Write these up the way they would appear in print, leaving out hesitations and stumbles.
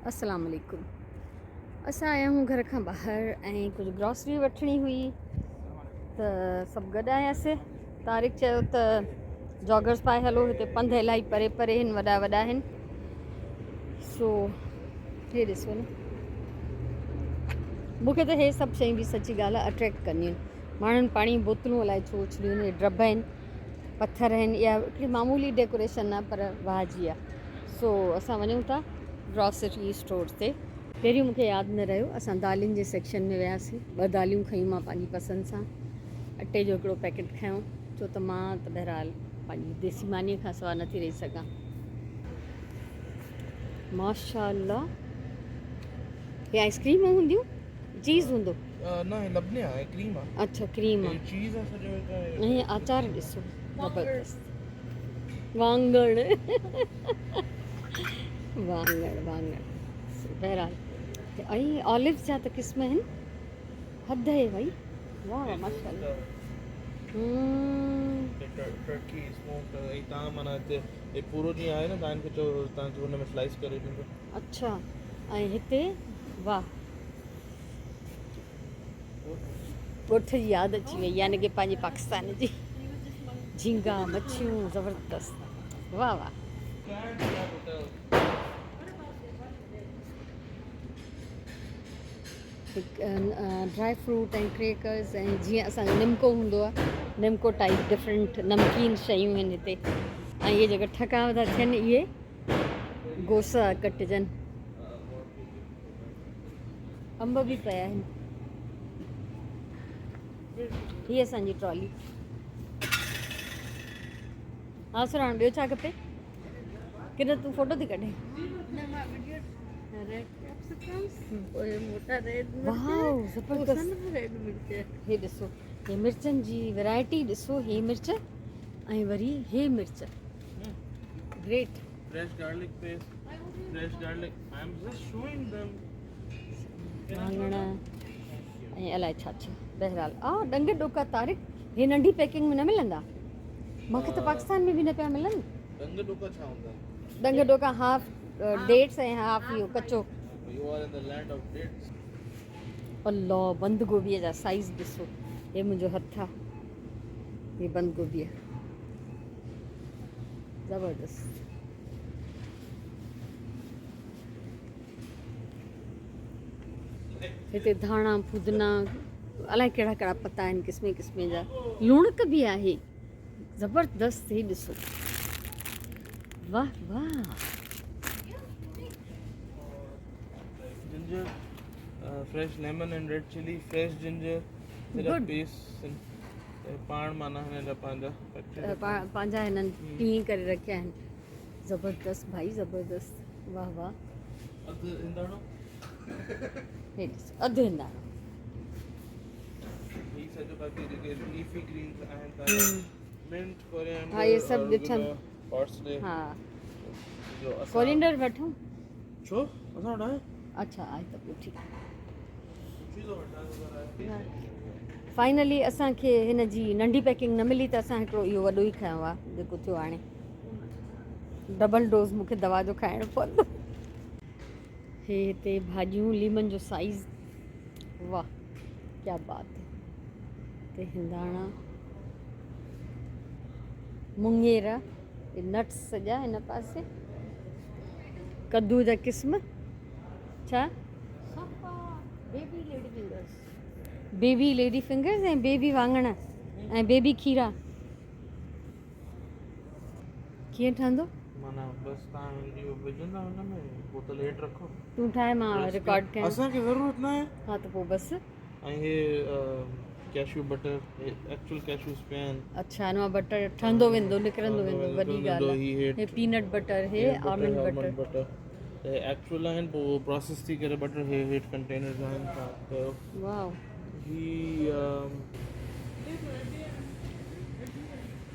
अस्सलाम वालेकुम। असां आया हूँ घर खां ॿाहिरि ऐं कुझु ग्रॉसरी वठणी हुई त सभु गॾु आयासीं। तारिक चयो त जॉगर्स पाए हलो, हिते पंध इलाही परे परे आहिनि, वॾा वॾा आहिनि। सो हे ॾिसो न, मूंखे त हे सभु शयूं बि सची ॻाल्हि आहे अट्रैक्ट कंदियूं आहिनि। माण्हुनि पाणी बोतलूं अलाए छो उछलियूं आहिनि, ड्रब आहिनि, पथर आहिनि, इहा हिकिड़ी मामूली डेकोरेशन आहे पर वाह जी आहे। सो असां वञूं था ग्रॉसरी स्टोर ते। पहिरियों मूंखे यादि न रहियो, असां दालियुनि जे सेक्शन में वियासीं। 2 दालियूं खयूं मां पंहिंजी पसंदि सां। अटे जो हिकिड़ो पैकेट खयों, छो त मां त बहरहाल पंहिंजी देसी मानीअ खां सवाइ नथी रही सघां। माशाअल्लाह, हे आइस्क्रीम हूंदियूं, चीज़ हूंदो? न, लबने आहे, क्रीम आहे। अच्छा, क्रीम आहे। चीज़ आहे सॼो ऐं अचार ॾिसो, ज़बरदस्त वाङण वाङण बहरहाल। ऐं ऑलिव्स जा त क़िस्म आहिनि, हद आहे भाई। वाह माशाअल्लाह। Turkey smoked. ऐं तव्हां माना हिते पूरो ॾींहुं आहे न, तव्हांखे चओ तव्हांखे हुन में स्लाइस करे ॾींदो। अच्छा, ऐं हिते वाह, ॻोठ जी यादि अची वई, यानी की पंहिंजे पाकिस्तान जी झींगा मच्छियूं ज़बरदस्त। वाह वाह। ड्राई फ्रूट ऐं क्रेकर्स, ऐं जीअं असांजो निमको हूंदो आहे, निमको टाइप डिफरेंट नमकीन शयूं आहिनि हिते। ऐं इहे जेका ठकाव था थियनि, इहे गोसा कटिजनि। अंब बि पिया आहिनि। हीअ असांजी ट्रॉली। हा सुराण, ॿियो छा खपे? किन तूं फोटो थी कढे? हे ॾिसो, हे मिर्चनि जी वैरायटी ॾिसो। हे मिर्च ऐं वरी हे मिर्च, great. Fresh garlic paste, fresh garlic, I am just showing them. वाङण ऐं अलाए छा छा। बहरहाल डंग डोका। तारिक, हे नंढी पैकिंग में न मिलंदा? मूंखे त पाकिस्तान में बि न पिया मिलनि। डंग डोका छा हूंदा? डंग डोका हाफ डेट्स ऐं हाफ इहो कचो। You are in the land of dates. अल्लाह, बंद गोभीअ जा साइज़ ॾिसो। हे मुंहिंजो हथु आहे, हे बंद गोभीअ, ज़बरदस्त। हिते धाणा, पुदीना, अलाए कहिड़ा कहिड़ा पता आहिनि, क़िस्मे क़िस्मे जा। लूणक बि आहे, ज़बरदस्त। हे ॾिसो, वाह वाह। Ginger, fresh lemon and red chili, fresh ginger, Good. paste, पाण माना हिन जा पंहिंजा हिननि पी करे रखिया आहिनि। ज़बरदस्त भाई, ज़बरदस्त। वाह वाह। अधु हिंदाणो, हे ॾिसो, अधु हिंदाणो। ही सॼो बाक़ी जेके लीफी ग्रीन्स आहिनि, मिंट, कोरिएंडर, हा इहे सभु ॾिठमि। पार्सले। हा, जो असां कोरिएंडर वठूं? छो असां वटि आहे। अच्छा, आहे त पोइ ठीकु आहे। चीज़ वठा। फाइनली असांखे हिन जी नंढी पैकिंग न मिली त असां हिकिड़ो इहो वॾो ई खयों आहे, जेको थियो हाणे। डबल डोज़ मूंखे दवा जो खाइणो पवंदो। हे हिते भाॼियूं, लीमन जो साइज़, वाह क्या बात है। हिते हिंदाणा, मुङेर, नट्स सॼा हिन पासे, कद्दू जा क़िस्म, छा बेबी लेडी फिंगर्स ऐं बेबी वाङण ऐं बेबी खीरा। कीअं ठहंदो? माना बस तव्हां इहो विझंदा हुन में, बोतल हेठि रखो। तूं ठाहे, मां रिकॉर्ड कयां। असांखे ज़रूरत न आहे। हा त पोइ बसि। ऐं हे कैशू बटर, एक्चुअल कैशूस पिया आहिनि। अच्छा, हिन मां बटर ठहंदो वेंदो, निकिरंदो वेंदो, वॾी ॻाल्हि आहे। हे पीनट बटर, हे आलमंड बटर। त एक्चुअल आहिनि, पोइ प्रोसेस थी करे बटर हे हेठि कंटेनर्स आहिनि। त वाह, ही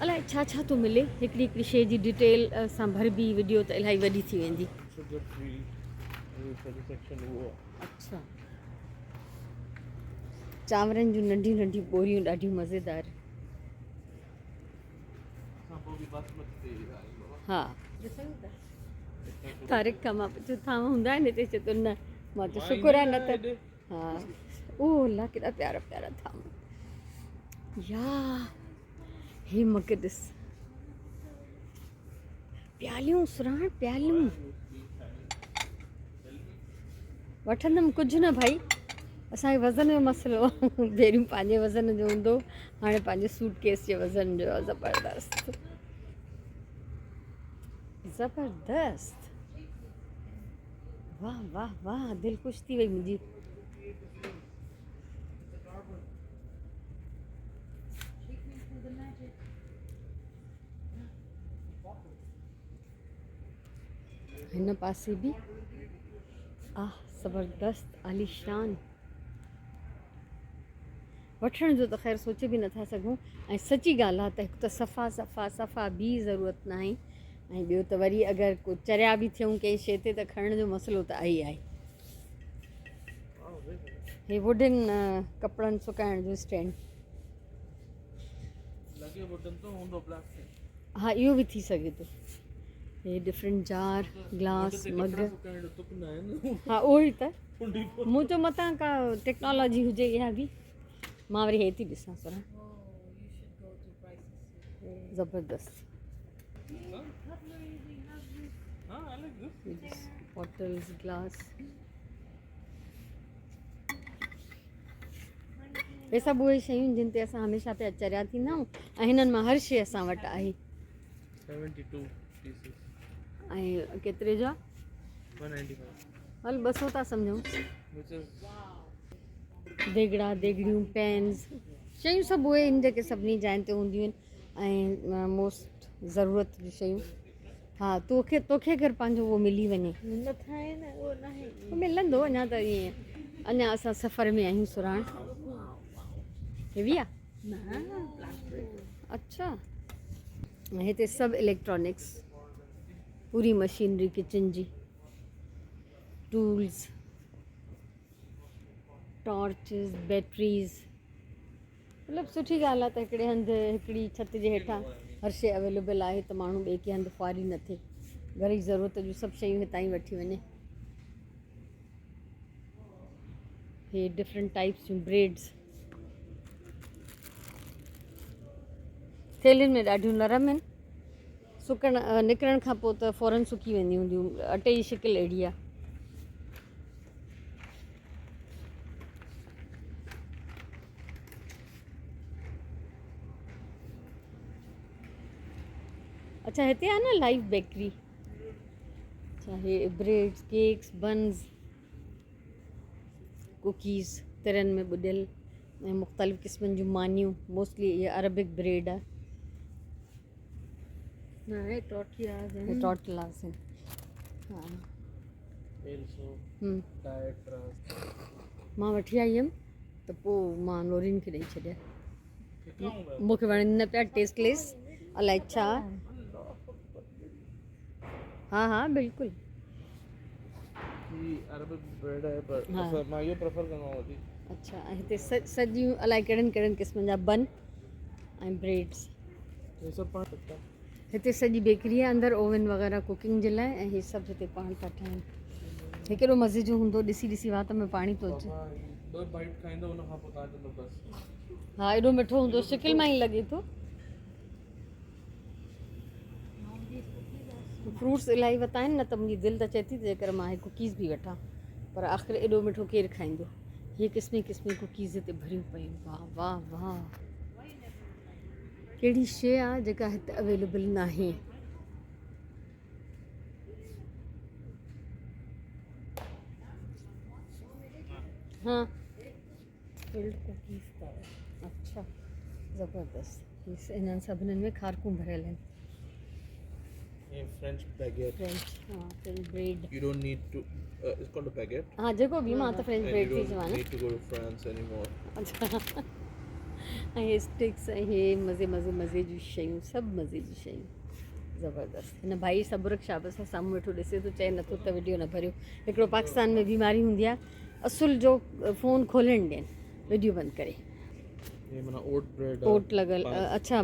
अलाए छा छा थो मिले। हिकिड़ी हिकिड़ी शइ जी डिटेल सां भरबी वीडियो त इलाही वॾी थी वेंदी। अच्छा, चांवरनि जूं नंढियूं नंढियूं बोरियूं ॾाढियूं मज़ेदार। हा, ॾिसूं था तारिक खां मां पुछो थाम हूंदा आहिनि हिते? चए थो न। मां चयो शुक्र आहे न त। हा ओ अल्लाह केॾा प्यारा प्यारा थाम या हे मग ॾिस प्यालियूं सुराण प्यालियूं वठंदमि कुझु न भाई असांखे वज़न जो मसिलो आहे पहिरियों पंहिंजे वज़न जो हूंदो हाणे पंहिंजे सूट केस जे वज़न जो आहे ज़बरदस्त ज़बरदस्त वाह वाह वाह दिलि ख़ुशि थी वई मुंहिंजी हिन पासे बि आह ज़बरदस्त आलीशान वठण जो त ख़ैर सोचे बि नथा सघूं ऐं सची ॻाल्हि आहे त हिकु त सफ़ा सफ़ा सफ़ा बि ज़रूरत न आहे ऐं ॿियो त वरी अगरि को चरिया बि थियूं कंहिं शइ ते त खणण जो मसइलो त आहे ई आहे हे वुडन कपिड़नि सुकाइण जो स्टैंड हा इहो बि थी सघे थो हे डिफरेंट जार ग्लास मग हा उहो ई त मूं चयो मथां का टेक्नोलॉजी हुजे इहा बि मां वरी हे थी ॾिसां सर ज़बरदस्त बॉटल्स ग्लास हे सभु उहे शयूं जिन ते असां हमेशह पिया चरिया थींदा आहियूं ऐं हिननि मां हर शइ असां वटि आहे 72 pieces ऐं केतिरे जो आहे 195 हल 200 था सम्झूं which is देगड़ा देगड़ियूं पेन्स शयूं सभु उहे आहिनि जेके सभिनी जाइनि ते हूंदियूं आहिनि ऐं मोस्ट ज़रूरत जी शयूं हा तोखे अगरि पंहिंजो उहो मिली वञे मिलंदो अञा त ईअं अञा असां सफ़र में आहियूं सुराण हेवी आहे अच्छा हिते सभु इलेक्ट्रॉनिक्स पूरी मशीनरी किचन जी टूल्स टॉर्चिस बैटरीज़ मतिलबु सुठी ॻाल्हि आहे त हिकिड़े हंधि हिकिड़ी छित जे हेठां हर शइ अवेलेबल आहे त माण्हू ॿिए कंहिं हंधि ख्वारी न थिए घर जी ज़रूरत जूं सभु शयूं हितां ई वठी वञे हे डिफरेंट टाइप्स जूं ब्रेड्स थेलियुनि में ॾाढियूं नरम आहिनि निकिरण खां पोइ त फ़ौरन सुकी वेंदियूं हूंदियूं अटे जी शिकिल अहिड़ी आहे अच्छा हिते आहे न लाइव बेकरी अच्छा हे ब्रेड्स केक्स बन्स कुकीज़ तिरनि में ॿुॾियल ऐं मुख़्तलिफ़ क़िस्मनि जूं मानियूं मोस्टली इहे अरबिक ब्रेड आहे टोटलास आहिनि हा मां वठी आई हुयमि त पोइ मां नोरिन खे ॾेई छॾिया मूंखे वणनि न पिया टेस्टलेस अलाए छा हा हा बिल्कुलु अरबिक ब्रेड है पर मां इहो प्रेफर कंदो आहियां वधीक अच्छा ऐं हिते सॼियूं अलाए कहिड़नि कहिड़नि क़िस्मनि जा बन ऐं ब्रेड्स हे सभु पाण सकता हिते सॼी बेकरी आहे अंदरि ओवन वग़ैरह कुकिंग जे लाइ ऐं इहे सभु हिते पाण था ठाहिनि हे केॾो मज़े जो हूंदो ॾिसी ॾिसी वात में पाणी थो अचे ॿ बाइट खाईंदो उन खां पोइ तव्हां चवंदो बसि हा एॾो मिठो हूंदो शिकिल मां ई लॻे थो फ्रूट्स इलाही वरिता आहिनि न त मुंहिंजी दिलि त चए थी जेकर मां हे कुकीज़ बि वठां पर आख़िर एॾो मिठो केरु खाईंदो हीअ क़िस्म कुकीज़ हिते भरियूं पयूं वाह वाह वाह कहिड़ी शइ आहे जेका हिते अवेलेबल न आहे हाँ फिल्ड कुकीज़ अथव अच्छा ज़बरदस्त इन्हनि सभिनीनि में खारकूं भरियल आहिनि French baguette. फ्रेंच हाँ French bread You don't need to. It's called a baguette. हाँ जेको बि मां त फ्रेंच And ब्रेड you थी don't चवां न need to go to France anymore. अच्छा ऐं हे स्टिक्स ऐं हे मज़े मज़े मज़े जूं शयूं सभु मज़े जूं शयूं ज़बरदस्त हिन भाई सब्र शाब सां साम्हूं वेठो ॾिसे थो चए नथो त वीडियो न भरियो हिकिड़ो पाकिस्तान में बीमारी हूंदी आहे असुल जो फ़ोन खोलणु ॾियनि वीडियो बंदि करे ये माना ओट ब्रेड. ओट लॻल अच्छा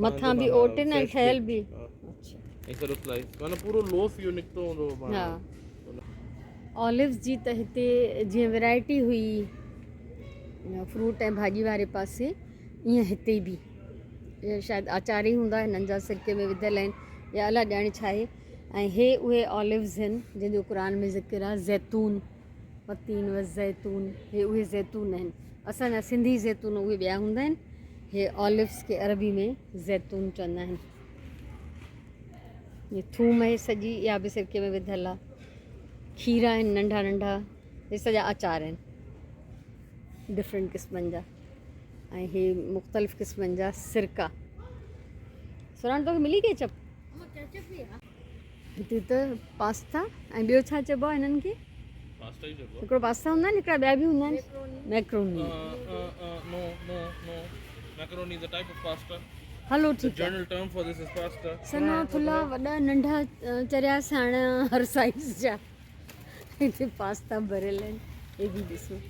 मथां बि ओट आहिनि ऐं ठहियल बि अच्छा ऐं सॼो स्लाइस माना पूरो लोफ इहो निकितो हूंदो पाण। हा ऑलिव्स जी त हिते जीअं वैरायटी हुई फ्रूट ऐं भाॼी वारे पासे, ईअं हिते बि इहे शायदि आचार ई हूंदा हिननि जा, सिरके में विधियल आहिनि या अलाए ॼाणे छा आहे। ऐं हे उहे ऑलिव्स आहिनि जंहिंजो क़ुर में ज़िक्र आहे, ज़ैतून वतीन व ज़ैतून, हे उहे ज़ैतून आहिनि। असांजा सिंधी ज़ैतून उहे ॿिया हूंदा आहिनि, हे ऑलिव्स खे अरबी में ज़ैतून चवंदा आहिनि। इहे थूम आहे सॼी, इहा बि सिरके में विधियल आहे। खीरा आहिनि नंढा नंढा, हे सॼा आचार आहिनि डिफरेंट क़िस्मनि जा। ऐं हे मुख़्तलिफ़ क़िस्मनि जा सिरका। सुराण तोखे मिली केचप? हिते त पास्ता ऐं ॿियो छा चइबो आहे हिननि खे? पास्ता ई चइबो हिकिड़ो पास्ता हूंदा आहिनि, हिकिड़ा ॿिया बि हूंदा आहिनि, macaroni. No no no macaroni is a type of pasta. Hello The ठीकु आहे। general term for this is pasta. सना थुल्हा वॾा नंढा चरिया साणा हर साइज़ जा हिते पास्ता भरियल आहिनि। हे बि ॾिसो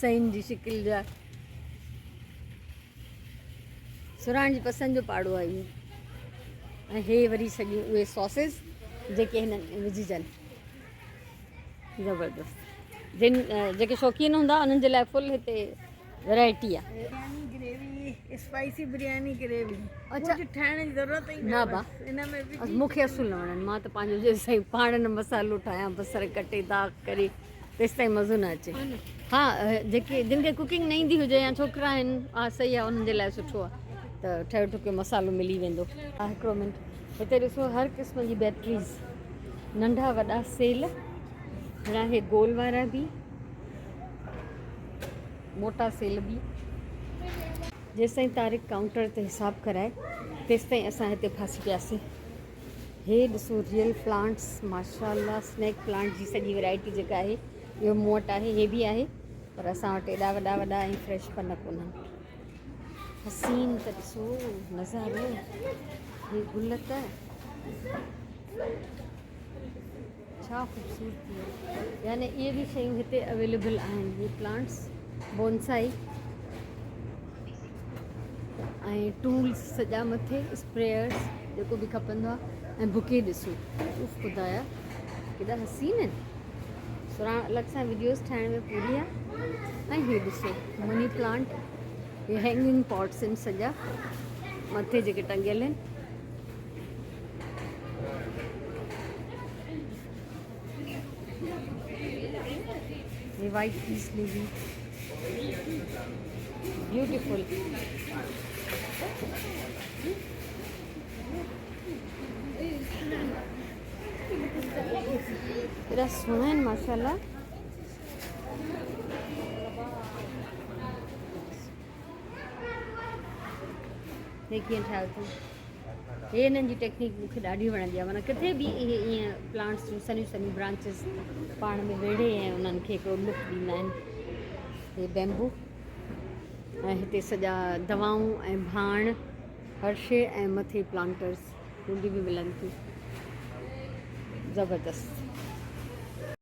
सईन जी शिकिल जा। सुराण जी पसंदि जो पाड़ो आहे इहो। ऐं हे वरी सॼियूं उहे सॉसेस जेके हिननि में विझिजनि, ज़बरदस्त। जेके शौक़ीन हूंदा उन्हनि जे लाइ फुल हिते वैरायटी आहे। Biryani gravy, spicy biryani gravy. अच्छा। कुझु ठाहिण जी ज़रूरत ई न बा, इन में विझी मूंखे असुल न वणनि। मां त पंहिंजो जे सही पाण न मसालो ठाहियां, बसर कटे दाग करे, तेसि ताईं मज़ो न अचे। हा जेके जिन खे कुकिंग न ईंदी हुजे या छोकिरा आहिनि, हा सही आहे, उन्हनि जे लाइ सुठो आहे त ठहियो ठुकियो मसालो मिली वेंदो। हा हिकिड़ो मिंट, हिते ॾिसो हर क़िस्म जी बैटरीज़, नंढा वॾा सेल, हिन हे गोल वारा बि, मोटा सेल बि। जेसि ताईं तारीख़ काउंटर ते हिसाबु कराए तेसि ताईं असां हिते फासी पियासीं। हे ॾिसो रियल प्लांट्स, माशाल्लाह स्नैक प्लांट जी सॼी वैरायटी जेका आहे इहो मूं वटि आहे, हे बि आहे, पर असां वटि एॾा वॾा वॾा ऐं फ्रेश पन कोन्हनि। हसीन त ॾिसो नज़ारो, हे गुल त छा ख़ूबसूरती आहे। याने इहे बि शयूं हिते अवेलेबल आहिनि। हे प्लांट्स, बोनसाई ऐं टूल्स सॼा मथे, स्प्रेयर्स जेको बि खपंदो आहे, ऐं बुके ॾिसो, उफ ख़ुदाया केॾा हसीन आहिनि। सुराण अलॻि सां वीडियोस ठाहिण में पूरी आहे। ऐं हे ॾिसो मनी प्लांट, हे हैंगिंग पॉट्स आहिनि सॼा मथे जेके टंगियल आहिनि। हे वाइट पीस लिली, ब्यूटीफुल। एॾा सुहिणा आहिनि माशाल्लाह। हे कीअं ठाहियो अथऊं, हे हिननि जी टेक्निक मूंखे ॾाढी वणंदी आहे। माना किथे बि इहे ईअं प्लांट्स जूं सन्हियूं सन्हियूं ब्रांचिस पाण में वेड़े ऐं उन्हनि खे हिकिड़ो लुक ॾींदा आहिनि। हे बैम्बू ऐं हिते सॼा दवाऊं ऐं भाण हर शइ, ऐं मथे प्लांटर्स, हूंदी बि मिलनि थियूं, ज़बरदस्त।